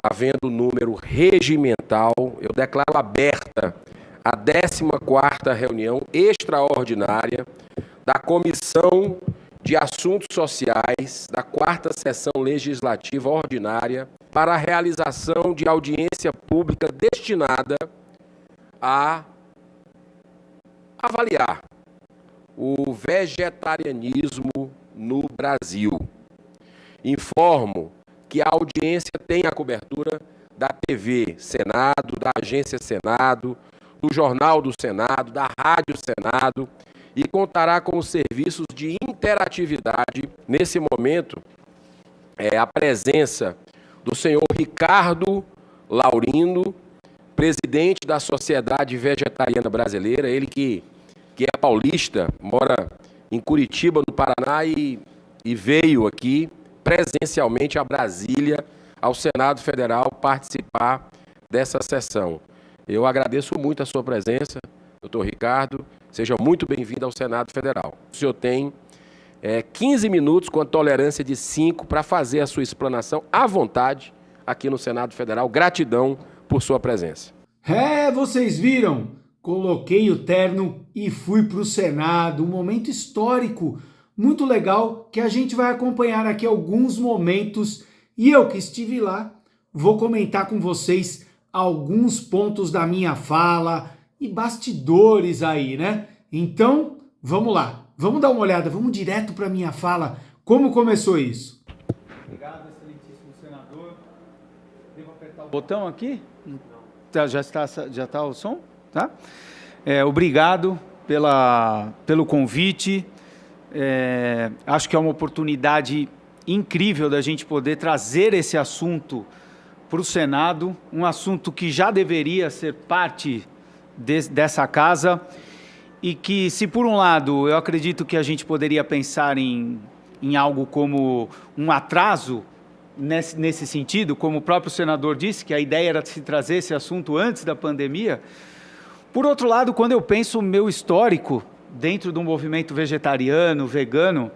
Havendo número regimental, eu declaro aberta a 14ª reunião extraordinária da Comissão de Assuntos Sociais da 4ª Sessão Legislativa Ordinária para a realização de audiência pública destinada a avaliar o vegetarianismo no Brasil. Informo que a audiência tem a cobertura da TV Senado, da Agência Senado, do Jornal do Senado, da Rádio Senado e contará com os serviços de interatividade. Nesse momento, a presença do senhor Ricardo Laurindo, presidente da Sociedade Vegetariana Brasileira, ele que é paulista, mora em Curitiba, no Paraná, e veio aqui presencialmente a Brasília, ao Senado Federal, participar dessa sessão. Eu agradeço muito a sua presença, doutor Ricardo. Seja muito bem-vindo ao Senado Federal. O senhor tem 15 minutos, com a tolerância de 5, para fazer a sua explanação à vontade aqui no Senado Federal. Gratidão por sua presença. Vocês viram? Coloquei o terno e fui para o Senado. Um momento histórico, muito legal, que a gente vai acompanhar aqui alguns momentos. E eu que estive lá, vou comentar com vocês alguns pontos da minha fala e bastidores aí, né? Então, vamos lá. Vamos dar uma olhada, vamos direto para a minha fala. Como começou isso? Obrigado, excelentíssimo senador. Devo apertar o botão aqui? Já está o som? Tá? Obrigado pelo convite. Acho que é uma oportunidade incrível da gente poder trazer esse assunto para o Senado, um assunto que já deveria ser parte dessa casa e que, se por um lado eu acredito que a gente poderia pensar em algo como um atraso nesse sentido, como o próprio senador disse, que a ideia era se trazer esse assunto antes da pandemia. Por outro lado, quando eu penso o meu histórico dentro do movimento vegetariano, vegano,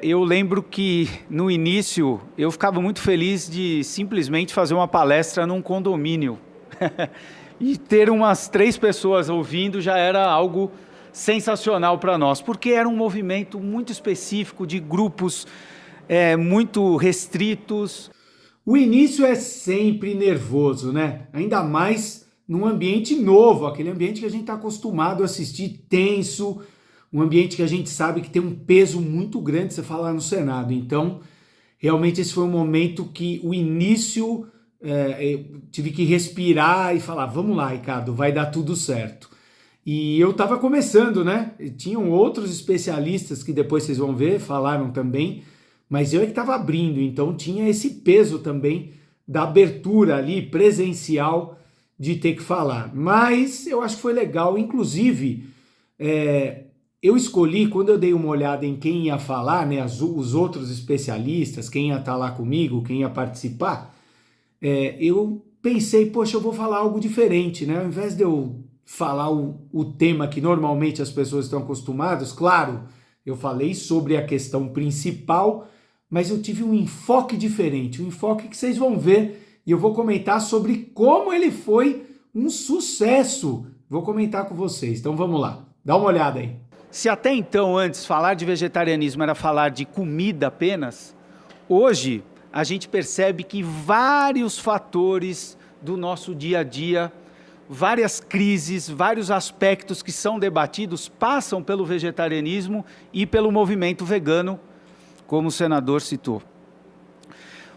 eu lembro que no início eu ficava muito feliz de simplesmente fazer uma palestra num condomínio e ter umas 3 pessoas ouvindo já era algo sensacional para nós, porque era um movimento muito específico de grupos muito restritos. O início é sempre nervoso, né? Ainda mais num ambiente novo, aquele ambiente que a gente está acostumado a assistir tenso, um ambiente que a gente sabe que tem um peso muito grande você falar no Senado. Então, realmente esse foi um momento que o início, eu tive que respirar e falar, vamos lá, Ricardo, vai dar tudo certo. E eu estava começando, né? Tinham outros especialistas que depois vocês vão ver, falaram também, mas eu é que estava abrindo, então tinha esse peso também da abertura ali, presencial, de ter que falar. Mas eu acho que foi legal, inclusive, eu escolhi, quando eu dei uma olhada em quem ia falar, né, os outros especialistas, quem ia estar lá comigo, quem ia participar, eu pensei, poxa, eu vou falar algo diferente, né? Ao invés de eu falar o tema que normalmente as pessoas estão acostumadas, claro, eu falei sobre a questão principal, mas eu tive um enfoque diferente, um enfoque que vocês vão ver, e eu vou comentar sobre como ele foi um sucesso. Vou comentar com vocês, então vamos lá, dá uma olhada aí. Se até então, antes, falar de vegetarianismo era falar de comida apenas, hoje a gente percebe que vários fatores do nosso dia a dia, várias crises, vários aspectos que são debatidos passam pelo vegetarianismo e pelo movimento vegano, como o senador citou.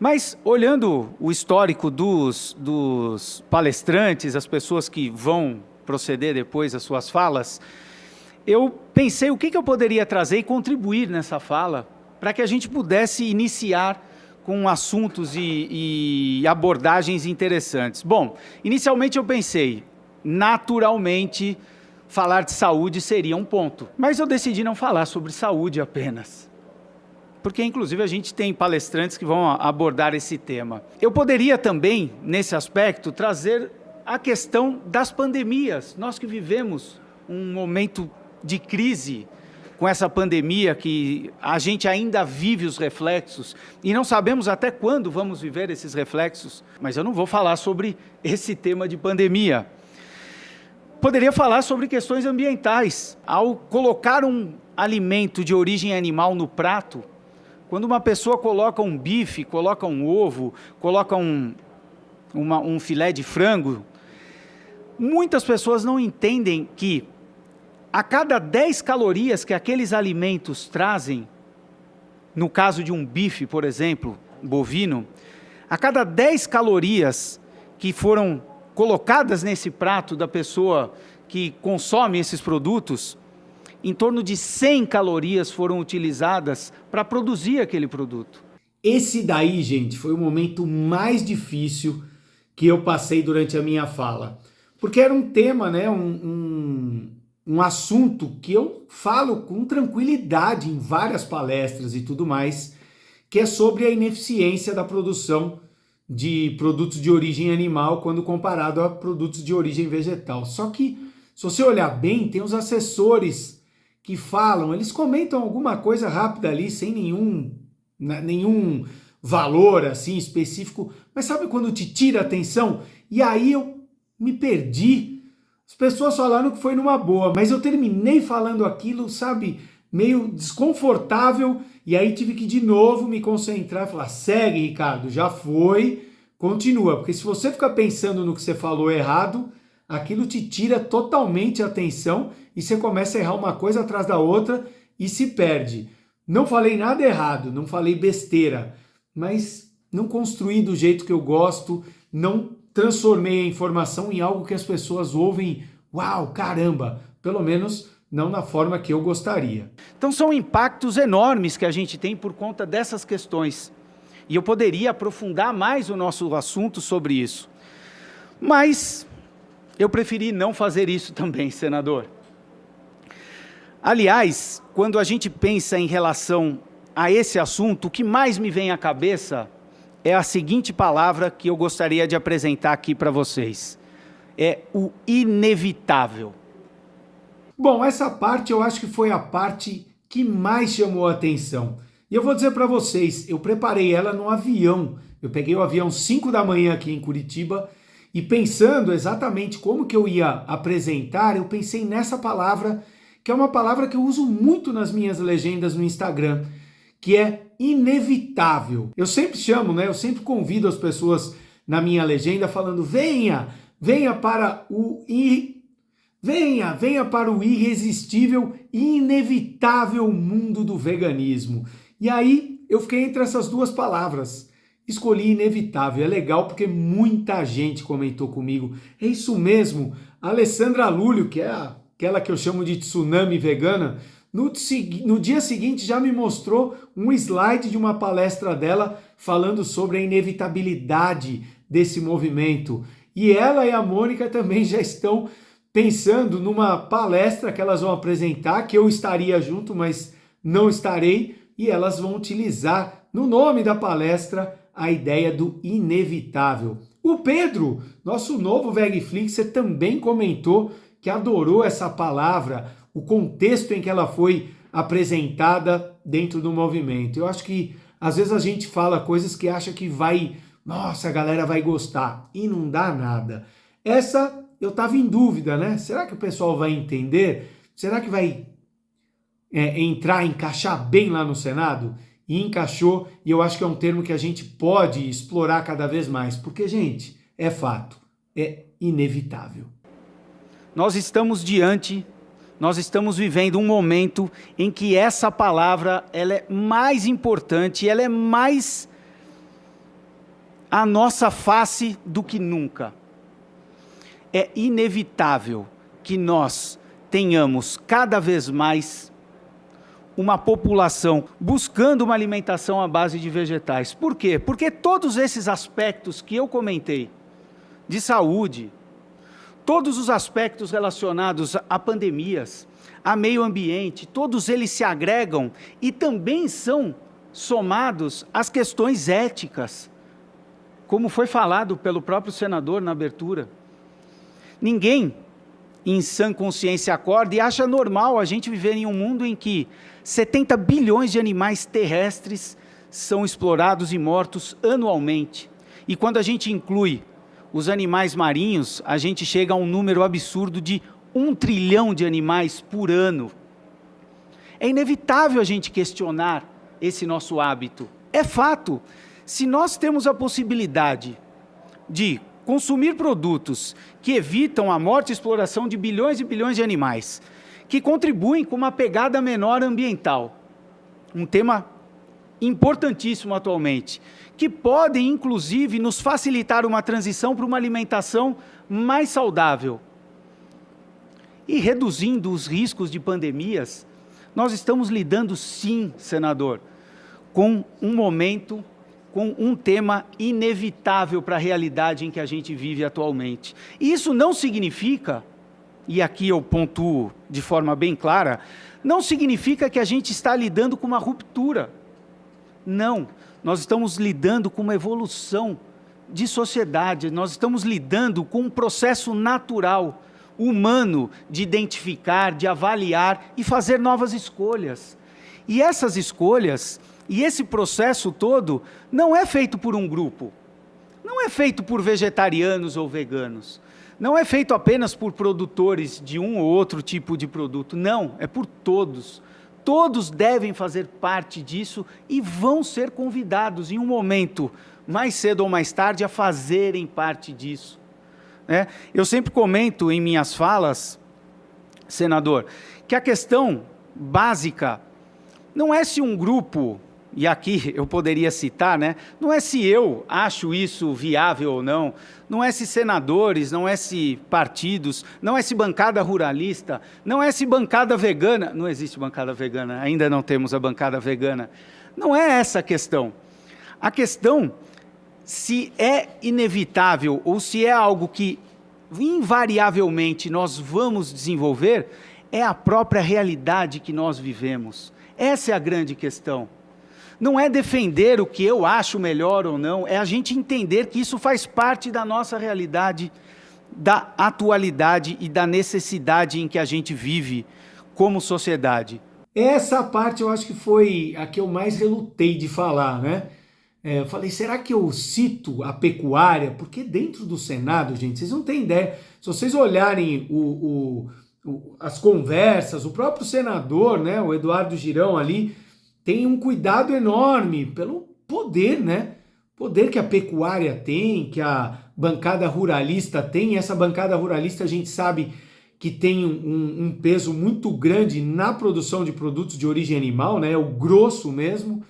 Mas, olhando o histórico dos palestrantes, as pessoas que vão proceder depois às suas falas, eu pensei o que eu poderia trazer e contribuir nessa fala para que a gente pudesse iniciar com assuntos e abordagens interessantes. Bom, inicialmente eu pensei, naturalmente, falar de saúde seria um ponto. Mas eu decidi não falar sobre saúde apenas, porque inclusive a gente tem palestrantes que vão abordar esse tema. Eu poderia também, nesse aspecto, trazer a questão das pandemias. Nós que vivemos um momento de crise com essa pandemia, que a gente ainda vive os reflexos, e não sabemos até quando vamos viver esses reflexos, mas eu não vou falar sobre esse tema de pandemia. Poderia falar sobre questões ambientais. Ao colocar um alimento de origem animal no prato, quando uma pessoa coloca um bife, coloca um ovo, coloca um filé de frango, muitas pessoas não entendem que a cada 10 calorias que aqueles alimentos trazem, no caso de um bife, por exemplo, bovino, a cada 10 calorias que foram colocadas nesse prato da pessoa que consome esses produtos, em torno de 100 calorias foram utilizadas para produzir aquele produto. Esse daí, gente, foi o momento mais difícil que eu passei durante a minha fala. Porque era um tema, né, um assunto que eu falo com tranquilidade em várias palestras e tudo mais, que é sobre a ineficiência da produção de produtos de origem animal quando comparado a produtos de origem vegetal. Só que, se você olhar bem, tem os assessores que falam, eles comentam alguma coisa rápida ali, sem nenhum valor assim específico, mas sabe quando te tira a atenção? E aí eu me perdi. As pessoas falaram que foi numa boa, mas eu terminei falando aquilo, sabe, meio desconfortável, e aí tive que de novo me concentrar e falar, segue, Ricardo, já foi, continua, porque se você ficar pensando no que você falou errado, aquilo te tira totalmente a atenção e você começa a errar uma coisa atrás da outra e se perde. Não falei nada errado, não falei besteira, mas não construí do jeito que eu gosto, não transformei a informação em algo que as pessoas ouvem, uau, caramba, pelo menos não na forma que eu gostaria. Então são impactos enormes que a gente tem por conta dessas questões. E eu poderia aprofundar mais o nosso assunto sobre isso. Mas eu preferi não fazer isso também, senador. Aliás, quando a gente pensa em relação a esse assunto, o que mais me vem à cabeça é a seguinte palavra que eu gostaria de apresentar aqui para vocês. É o inevitável. Bom, essa parte eu acho que foi a parte que mais chamou a atenção. E eu vou dizer para vocês, eu preparei ela no avião. Eu peguei o avião 5 da manhã aqui em Curitiba e pensando exatamente como que eu ia apresentar, eu pensei nessa palavra, que é uma palavra que eu uso muito nas minhas legendas no Instagram, que é inevitável. Eu sempre chamo, né? Eu sempre convido as pessoas na minha legenda falando: venha para o irresistível e inevitável mundo do veganismo. E aí eu fiquei entre essas duas palavras. Escolhi inevitável. É legal porque muita gente comentou comigo. É isso mesmo. A Alessandra Lúlio, que é aquela que eu chamo de tsunami vegana, no dia seguinte já me mostrou um slide de uma palestra dela falando sobre a inevitabilidade desse movimento. E ela e a Mônica também já estão pensando numa palestra que elas vão apresentar, que eu estaria junto, mas não estarei, e elas vão utilizar no nome da palestra a ideia do inevitável. O Pedro, nosso novo Vegflixer, também comentou que adorou essa palavra, o contexto em que ela foi apresentada dentro do movimento. Eu acho que às vezes a gente fala coisas que acha que vai, nossa, a galera vai gostar, e não dá nada. Essa eu estava em dúvida, né? Será que o pessoal vai entender? Será que vai encaixar bem lá no Senado? E encaixou, e eu acho que é um termo que a gente pode explorar cada vez mais, porque, gente, é fato, é inevitável. Nós estamos vivendo um momento em que essa palavra ela é mais importante, ela é mais a nossa face do que nunca. É inevitável que nós tenhamos cada vez mais uma população buscando uma alimentação à base de vegetais. Por quê? Porque todos esses aspectos que eu comentei, de saúde, Todos os aspectos relacionados a pandemias, a meio ambiente, todos eles se agregam e também são somados às questões éticas, como foi falado pelo próprio senador na abertura. Ninguém, em sã consciência, acorda e acha normal a gente viver em um mundo em que 70 bilhões de animais terrestres são explorados e mortos anualmente. E quando a gente inclui os animais marinhos, a gente chega a um número absurdo de 1 trilhão de animais por ano. É inevitável a gente questionar esse nosso hábito. É fato, se nós temos a possibilidade de consumir produtos que evitam a morte e exploração de bilhões e bilhões de animais, que contribuem com uma pegada menor ambiental, um tema importantíssimo atualmente, que podem, inclusive, nos facilitar uma transição para uma alimentação mais saudável. E reduzindo os riscos de pandemias, nós estamos lidando, sim, senador, com um momento, com um tema inevitável para a realidade em que a gente vive atualmente. E isso não significa, e aqui eu pontuo de forma bem clara, não significa que a gente está lidando com uma ruptura. Não, nós estamos lidando com uma evolução de sociedade, nós estamos lidando com um processo natural, humano, de identificar, de avaliar e fazer novas escolhas. E essas escolhas, e esse processo todo, não é feito por um grupo, não é feito por vegetarianos ou veganos, não é feito apenas por produtores de um ou outro tipo de produto, não, é por todos. Todos devem fazer parte disso e vão ser convidados em um momento, mais cedo ou mais tarde, a fazerem parte disso. Eu sempre comento em minhas falas, senador, que a questão básica não é se um grupo, e aqui eu poderia citar, não é se eu acho isso viável ou não, não é se senadores, não é se partidos, não é se bancada ruralista, não é se bancada vegana, não existe bancada vegana, ainda não temos a bancada vegana, não é essa a questão. A questão, se é inevitável ou se é algo que invariavelmente nós vamos desenvolver, é a própria realidade que nós vivemos. Essa é a grande questão. Não é defender o que eu acho melhor ou não, é a gente entender que isso faz parte da nossa realidade, da atualidade e da necessidade em que a gente vive como sociedade. Essa parte eu acho que foi a que eu mais relutei de falar, eu falei, será que eu cito a pecuária? Porque dentro do Senado, gente, vocês não têm ideia. Se vocês olharem as conversas, o próprio senador, o Eduardo Girão ali, tem um cuidado enorme pelo poder, poder que a pecuária tem, que a bancada ruralista tem. Essa bancada ruralista a gente sabe que tem um peso muito grande na produção de produtos de origem animal, é o grosso mesmo,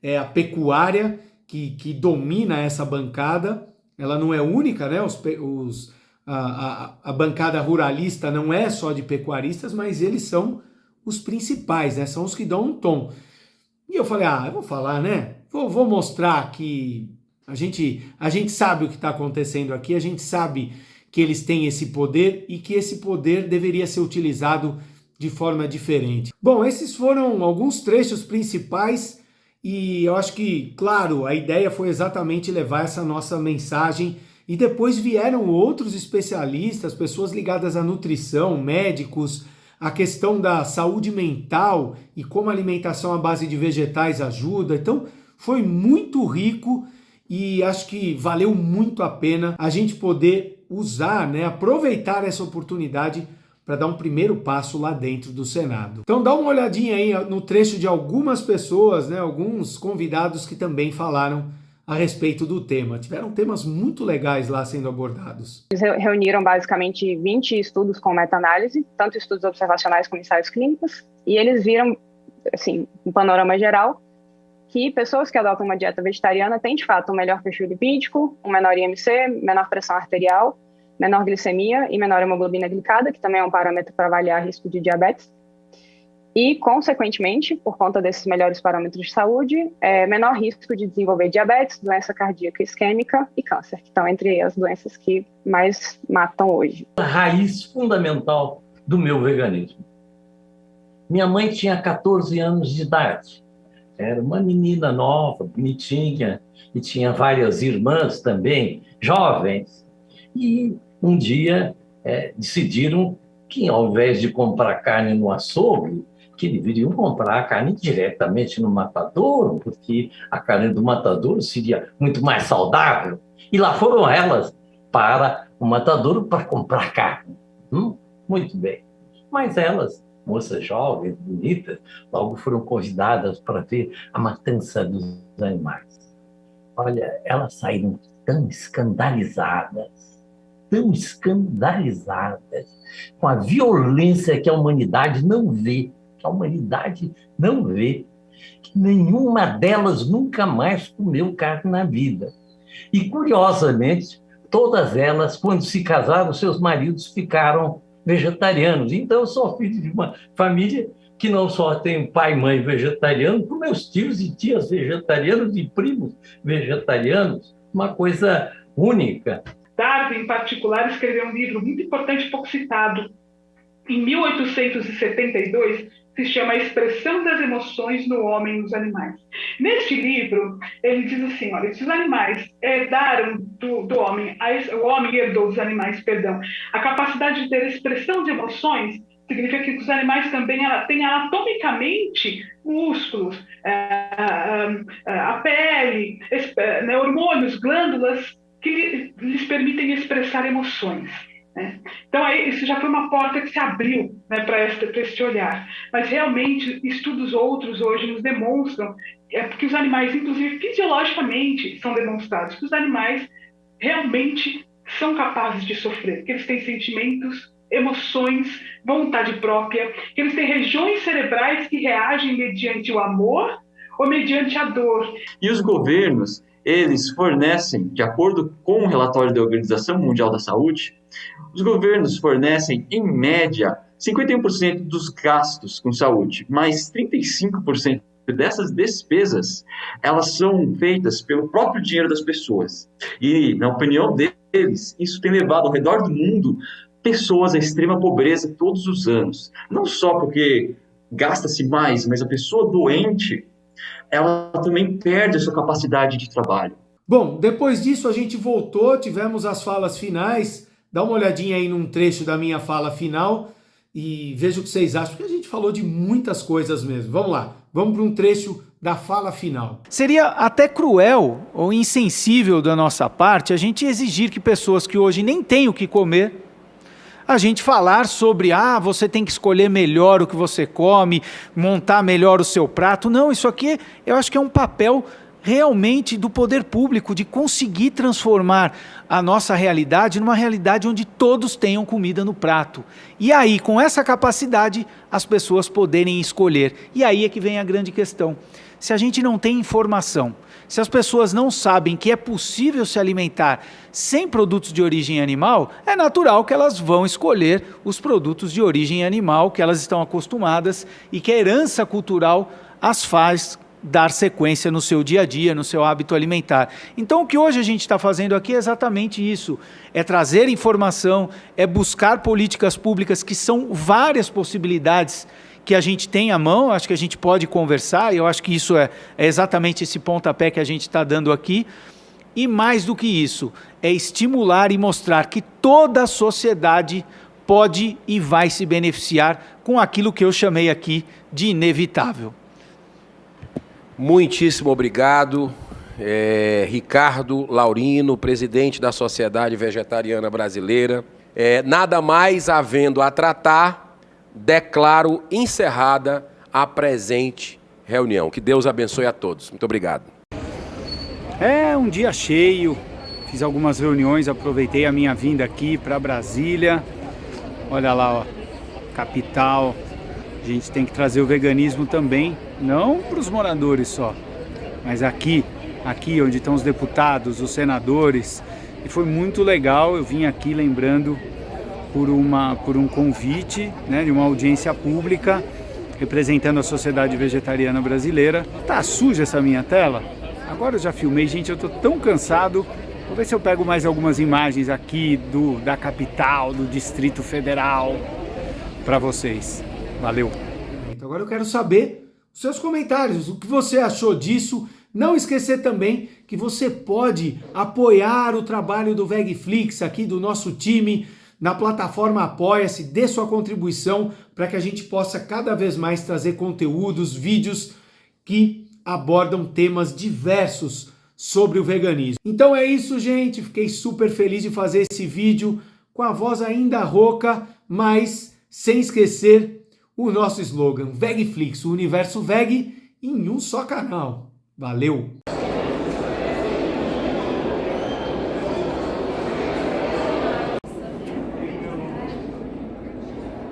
é a pecuária que domina essa bancada. Ela não é única, a bancada ruralista não é só de pecuaristas, mas eles são os principais, são os que dão um tom. E eu falei, eu vou falar, vou mostrar que a gente sabe o que está acontecendo aqui, a gente sabe que eles têm esse poder e que esse poder deveria ser utilizado de forma diferente. Bom, esses foram alguns trechos principais e eu acho que, claro, a ideia foi exatamente levar essa nossa mensagem e depois vieram outros especialistas, pessoas ligadas à nutrição, médicos, a questão da saúde mental e como a alimentação à base de vegetais ajuda. Então, foi muito rico e acho que valeu muito a pena a gente poder usar, aproveitar essa oportunidade para dar um primeiro passo lá dentro do Senado. Então, dá uma olhadinha aí no trecho de algumas pessoas, alguns convidados que também falaram a respeito do tema. Tiveram temas muito legais lá sendo abordados. Eles reuniram basicamente 20 estudos com meta-análise, tanto estudos observacionais como ensaios clínicos, e eles viram, assim, um panorama geral, que pessoas que adotam uma dieta vegetariana têm, de fato, um melhor perfil lipídico, um menor IMC, menor pressão arterial, menor glicemia e menor hemoglobina glicada, que também é um parâmetro para avaliar risco de diabetes. e, consequentemente, por conta desses melhores parâmetros de saúde, menor risco de desenvolver diabetes, doença cardíaca isquêmica e câncer, que estão entre as doenças que mais matam hoje. A raiz fundamental do meu veganismo. Minha mãe tinha 14 anos de idade. Era uma menina nova, bonitinha, e tinha várias irmãs também, jovens. E um dia decidiram que, ao invés de comprar carne no açougue, que deveriam comprar a carne diretamente no matadouro, porque a carne do matadouro seria muito mais saudável. E lá foram elas para o matadouro para comprar carne. Muito bem. Mas elas, moças jovens, bonitas, logo foram convidadas para ver a matança dos animais. Olha, elas saíram tão escandalizadas, com a violência que a humanidade não vê, que nenhuma delas nunca mais comeu carne na vida. E, curiosamente, todas elas, quando se casaram, seus maridos ficaram vegetarianos. Então, eu sou filho de uma família que não só tem pai e mãe vegetarianos, como meus tios e tias vegetarianos e primos vegetarianos. Uma coisa única. Darwin, em particular, escreveu um livro muito importante e pouco citado, em 1872, se chama A Expressão das Emoções no Homem e nos Animais. Neste livro, ele diz assim, olha, se os animais herdaram do homem, o homem herdou dos animais, perdão, a capacidade de ter expressão de emoções, significa que os animais também têm anatomicamente músculos, a pele, hormônios, glândulas que lhes permitem expressar emoções. Então, isso já foi uma porta que se abriu, para este olhar. Mas, realmente, estudos outros hoje nos demonstram que os animais, inclusive fisiologicamente, são demonstrados que os animais realmente são capazes de sofrer, que eles têm sentimentos, emoções, vontade própria, que eles têm regiões cerebrais que reagem mediante o amor ou mediante a dor. E os governos, eles fornecem, de acordo com o relatório da Organização Mundial da Saúde, os governos fornecem, em média, 51% dos gastos com saúde, mas 35% dessas despesas, elas são feitas pelo próprio dinheiro das pessoas. E, na opinião deles, isso tem levado ao redor do mundo pessoas à extrema pobreza todos os anos. Não só porque gasta-se mais, mas a pessoa doente, ela também perde a sua capacidade de trabalho. Bom, depois disso a gente voltou, tivemos as falas finais. Dá uma olhadinha aí num trecho da minha fala final e veja o que vocês acham, porque a gente falou de muitas coisas mesmo. Vamos lá, vamos para um trecho da fala final. Seria até cruel ou insensível da nossa parte a gente exigir que pessoas que hoje nem têm o que comer, a gente falar sobre, você tem que escolher melhor o que você come, montar melhor o seu prato. Não, isso aqui eu acho que é um papel realmente do poder público, de conseguir transformar a nossa realidade numa realidade onde todos tenham comida no prato. E aí, com essa capacidade, as pessoas poderem escolher. E aí é que vem a grande questão. Se a gente não tem informação, se as pessoas não sabem que é possível se alimentar sem produtos de origem animal, é natural que elas vão escolher os produtos de origem animal que elas estão acostumadas e que a herança cultural as faz dar sequência no seu dia a dia, no seu hábito alimentar. Então, o que hoje a gente está fazendo aqui é exatamente isso, é trazer informação, é buscar políticas públicas, que são várias possibilidades que a gente tem à mão, acho que a gente pode conversar, e eu acho que isso é exatamente esse pontapé que a gente está dando aqui, e mais do que isso, é estimular e mostrar que toda a sociedade pode e vai se beneficiar com aquilo que eu chamei aqui de inevitável. Muitíssimo obrigado, Ricardo Laurino, presidente da Sociedade Vegetariana Brasileira. Nada mais havendo a tratar, declaro encerrada a presente reunião. Que Deus abençoe a todos. Muito obrigado. É um dia cheio, fiz algumas reuniões, aproveitei a minha vinda aqui para Brasília. Olha lá, capital. A gente tem que trazer o veganismo também, não para os moradores só, mas aqui onde estão os deputados, os senadores. E foi muito legal, eu vim aqui lembrando por um convite, de uma audiência pública, representando a Sociedade Vegetariana Brasileira. Tá suja essa minha tela? Agora eu já filmei, gente, eu tô tão cansado. Vou ver se eu pego mais algumas imagens aqui da capital, do Distrito Federal, para vocês. Valeu! Agora eu quero saber os seus comentários, o que você achou disso. Não esquecer também que você pode apoiar o trabalho do Vegflix, aqui do nosso time, na plataforma Apoia-se, dê sua contribuição para que a gente possa cada vez mais trazer conteúdos, vídeos que abordam temas diversos sobre o veganismo. Então é isso, gente. Fiquei super feliz de fazer esse vídeo com a voz ainda rouca, mas sem esquecer o nosso slogan, Vegflix, o universo veg em um só canal. Valeu!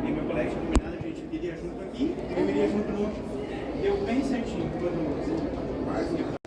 E meu colega tinha combinado, a gente iria junto aqui, eu iria junto no... Deu bem certinho, todo mundo.